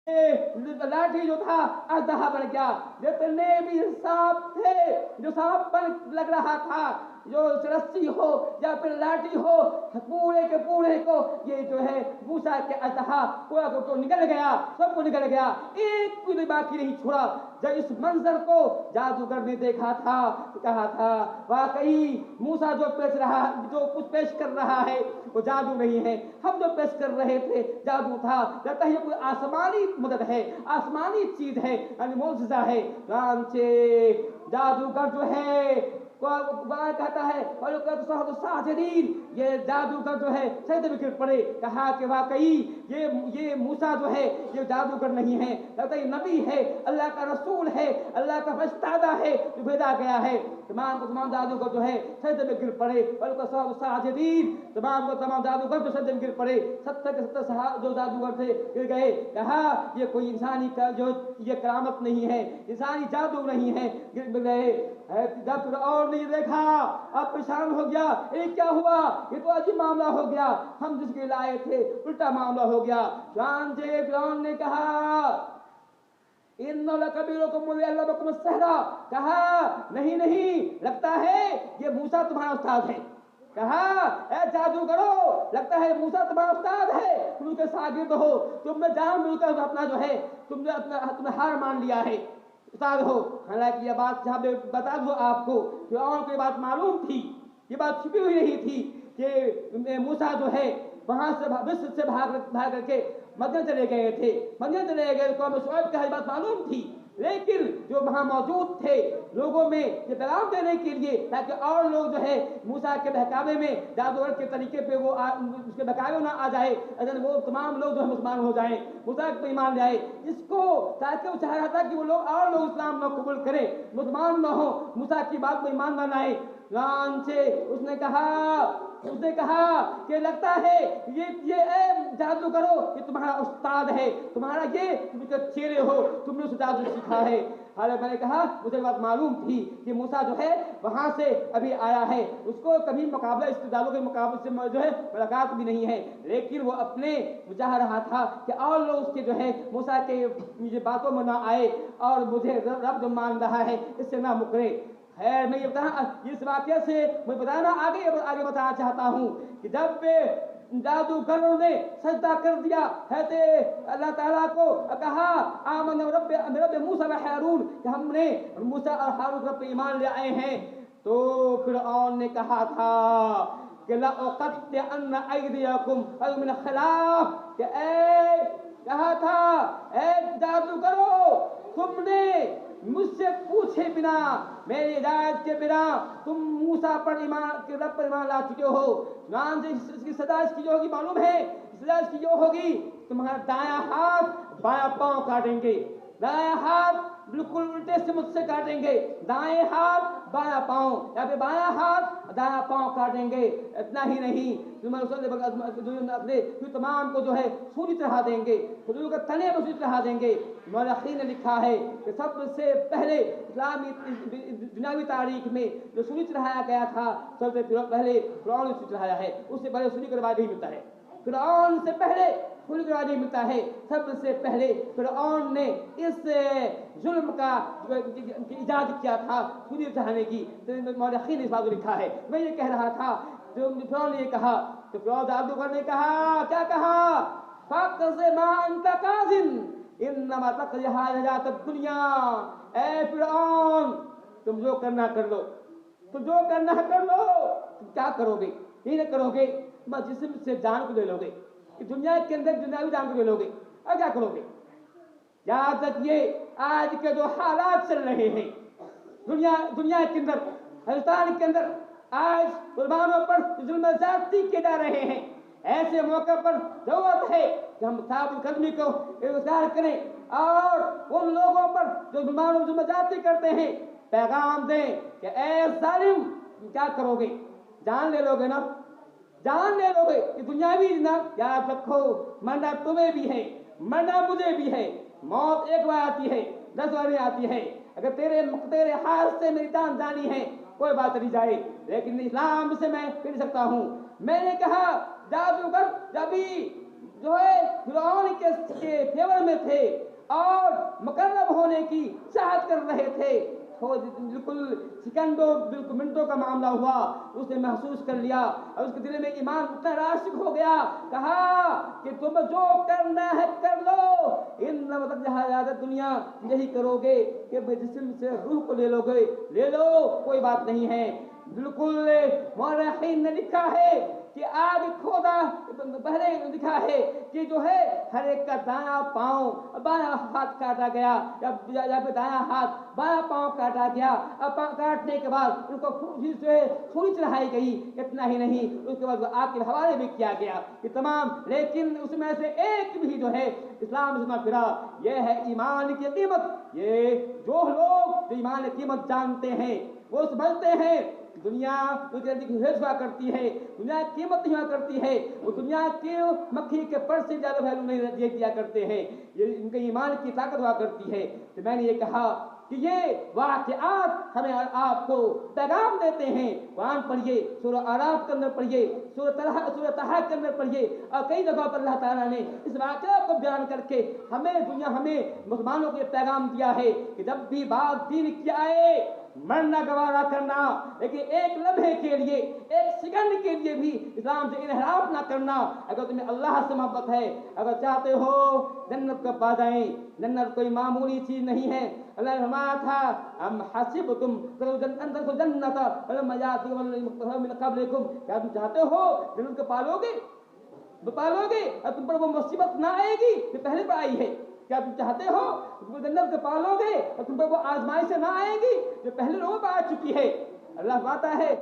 लाठी जो था अजदहा बन गया। जितने भी सांप थे, जो सांप बन लग रहा था, जो रस्सी हो या फिर लाठी हो, पूरे के पूरे को ये जो है मूसा के अजदहा पूरा को निकल गया, सबको निकल गया, एक भी बाकी नहीं छोड़ा। जब इस मंजर को जादूगर ने देखा था तो कहा था वाकई मूसा जो कुछ पेश कर रहा है वो जादू नहीं है, हम जो पेश कर रहे थे जादू था। लगता है ये कोई आसमानी मदद है, आसमानी चीज है, यानी मौजूदा है। जादूगर जो है कहता है साजिदीन, ये जादूगर जो है सजदे में गिर पड़े। कहा कि वाकई ये मूसा जो है ये जादूगर नहीं है, लगता है नबी है, अल्लाह का रसूल है, अल्लाह का फरिश्ता है जो भेजा गया है। तमाम जादूगर जो है सजदे में गिर पड़े, साजिदीन, तमाम जादूगर जो सजदे में गिर पड़े। 70 के 70 जो जादूगर थे गिर गए। कहा ये कोई इंसानी का जो ये करामत नहीं है, इंसानी जादू नहीं है, गिर गए। जब और नहीं देखा अब परेशान हो गया, ये क्या हुआ, ये तो अजीब मामला हो गया, हम जिसके लाए थे उल्टा मामला हो गया। फिरौन ने कहा कहा नहीं, लगता है ये मूसा तुम्हारा उस्ताद है। कहा ए जादूगरो, लगता है मूसा तुम्हारा उस्ताद है, तुम उसके शागिर्द हो, तुमने जान बुझकर अपना जो है तुमने हार मान लिया है, उस्ताद हो। हालांकि यह बात जहाँ बता दूं आपको, फिरौन को ये बात मालूम थी, ये बात छुपी हुई नहीं थी कि मूसा जो है वहां से मिस्र से भाग करके मदीना चले गए थे, मदीना चले गए, कौम शुएब का बात मालूम थी। लेकिन जो वहां मौजूद थे लोगों में ये पैगाम देने के लिए, ताकि और लोग जो है मूसा के बहकावे में जादूगर के तरीके पे वो उसके बहकावे ना आ जाए, अगर वो तमाम लोग जो है मुसलमान हो जाएं, मूसा पे ईमान ले आए, इसको ताकि वो चाह रहा था कि वो लोग और लोग इस्लाम न कबूल करें, मुसलमान न हो, मूसा की बात को ईमान न लाए। उसने कहा कि लगता है ये जादू करो, ये तुम्हारा उस्ताद है, तुम्हारा ये तुम चेहरे हो, तुमने उसे जादू सीखा है। हालांकि मैंने कहा मुझे बात मालूम थी कि मूसा जो है वहां से अभी आया है, उसको कभी मुकाबला इस जादू के मुकाबले से जो है मुलाकात भी नहीं है, लेकिन वो अपने चाह रहा था कि और लोग उसके जो है मूसा के ये बातों में ना आए और मुझे रब जो मान रहा है इससे ना मुकरे। खैर मैं ये इस वाक्य से मैं बताना आगे बताना चाहता हूँ कि जब जादूगरों ने सजदा कर दिया है अल्लाह ताला को, कहा आमन रब मूसा व हारून, कि हमने मूसा और हारून रब पे ईमान ले आए हैं, तो फिरऔन ने कहा था कि ला उक़त्तिअन्न अयदियकुम मिन खिलाफ, कि कहा था ए जादूगरों, तुमने मुझसे पूछे बिना, मेरी हिदायत के बिना तुम मूसा पर रब पर ईमान ला चुके हो। इसकी सजा इसकी जो होगी मालूम है, सजा इसकी जो होगी, तुम्हारा दायां हाथ बायां पांव काटेंगे, दायां हाथ बिल्कुल उल्टे से मुझसे काटेंगे, दाएं हाथ बायां पांव, या फिर बायां हाथ दायां पांव काटेंगे। इतना ही नहीं, अपने तमाम को जो है सूली चढ़ा देंगे, खुजूर के तने पर सूली चढ़ा देंगे। मौलखीन ने लिखा है कि सबसे पहले इस्लामी दुनियावी तारीख में जो सूली चढ़ाया गया था, सबसे पहले फिरौन ने सूली चढ़ाया है, उससे पहले सूली का रिवाज नहीं मिलता है, फिरौन से पहले सूली का रिवाज नहीं मिलता है। सबसे पहले फिरौन ने इस जुल्म का इजाद किया था, सूली चढ़ाने की। मौलखीन ने इस बात को लिखा है। मैं ये कह रहा था, जो फिरौन ने कहा, तो फिरौन जादूगर ने कहा, क्या कहा, फ़क़ज़ मा अंत काज़िन इन्नमा तक़ज़ी हाज़िहिल हयातद दुनिया। ए फिरौन, तुम जो करना कर लो, तुम जो करना कर लो। तुम क्या करोगे, ये नहीं करोगे बस जिस्म से जान को ले लोगे, दुनिया के अंदर दुनियावी जान को ले लोगे, और क्या करोगे। यहाँ तक ये आज के जो हालात चल रहे हैं दुनिया के अंदर, हिंदुस्तान के अंदर, आज मुसलमानों पर जुल्म ज़्यादती किए जा रहे हैं, ऐसे मौके पर जरूरत है कि हम साबित कदमी को इख्तियार करें और उन लोगों पर जो मुसलमानों पर जुल्म ज़्यादती करते हैं पैगाम दें कि ए जालिम, तुम क्या करोगे, जान ले लोगे ना, जान ले लोगे कि दुनियावी ना, याद रखो मरना तुम्हें भी है, मरना मुझे भी है, मौत एक बार आती है, 10 बार नहीं आती है। अगर तेरे हाथ से मेरी जान जानी है कोई बात नहीं जाए, लेकिन इस्लाम से मैं फिर सकता हूँ। मैंने कहा जादूगर जब भी جو ہے فرعون کے فیور میں تھے اور مقرب ہونے کی چاہت کر رہے تھے، بالکل سیکنڈوں بالکل منٹوں کا معاملہ ہوا، اس نے محسوس کر لیا اور اس کے دل میں ایمان اتنا راسخ ہو گیا، کہا کہ تم جو کرنا ہے کر لو، ان حیات دنیا یہی کرو گے کہ جسم سے روح کو لے لو گے، لے لو کوئی بات نہیں ہے۔ بالکل مورخین نے لکھا ہے کہ آگ کھودا پہلے لکھا ہے کہ جو ہے ہر ایک کا دایاں پاؤں بایاں ہاتھ کاٹا گیا، یا پہ دایاں ہاتھ بایاں پاؤں کاٹا گیا، اب کاٹنے کے بعد ان کو سوئی چڑھائی گئی، اتنا ہی نہیں اس کے بعد آگ کے حوالے بھی کیا گیا کہ تمام، لیکن اس میں سے ایک بھی جو ہے اسلام سے نہ پھرا۔ یہ ہے ایمان کی قیمت۔ یہ جو لوگ جو ایمان کی قیمت جانتے ہیں وہ سمجھتے ہیں دنیا ہوا کرتی ہے، دنیا قیمت نہیں ہوا کرتی ہے، وہ دنیا کی مکھی کے پر سے زیادہ ویلو نہیں دیا کرتے ہیں، یہ ان کے ایمان کی طاقت ہوا کرتی ہے۔ تو میں نے یہ کہا کہ یہ واقعات ہمیں اور آپ کو پیغام دیتے ہیں۔ قرآن پڑھیے، سورہ اعراف کے اندر پڑھیے، سورہ طہ کے اندر پڑھیے، اور کئی جگہوں پر اللہ تعالیٰ نے اس واقعہ کو بیان کر کے ہمیں مسلمانوں کو یہ پیغام دیا ہے کہ جب بھی بات دین کی آئے مرنا گوارا کرنا، لیکن ایک لمحے کے لیے، ایک سیکنڈ کے لیے بھی اسلام سے انحراف نہ کرنا۔ اگر تمہیں اللہ سے محبت ہے، اگر چاہتے ہو جنت کو پا جائیں، جنت کوئی معمولی چیز نہیں ہے۔ اللہ نے فرمایا تھا ام حسبتم ان تدخلوا الجنۃ ولما یأتکم المثل من قبلکم، کیا تم چاہتے ہو جنت کو پالو گے اور تم پر وہ مصیبت نہ آئے گی جو پہلے پر آئی ہے؟ کیا تم چاہتے ہو تم جنت کو پالو گے اور تم پر وہ آزمائشیں نہ آئے گی جو پہلے لوگوں پر آ چکی ہے؟ اللہ فرماتا ہے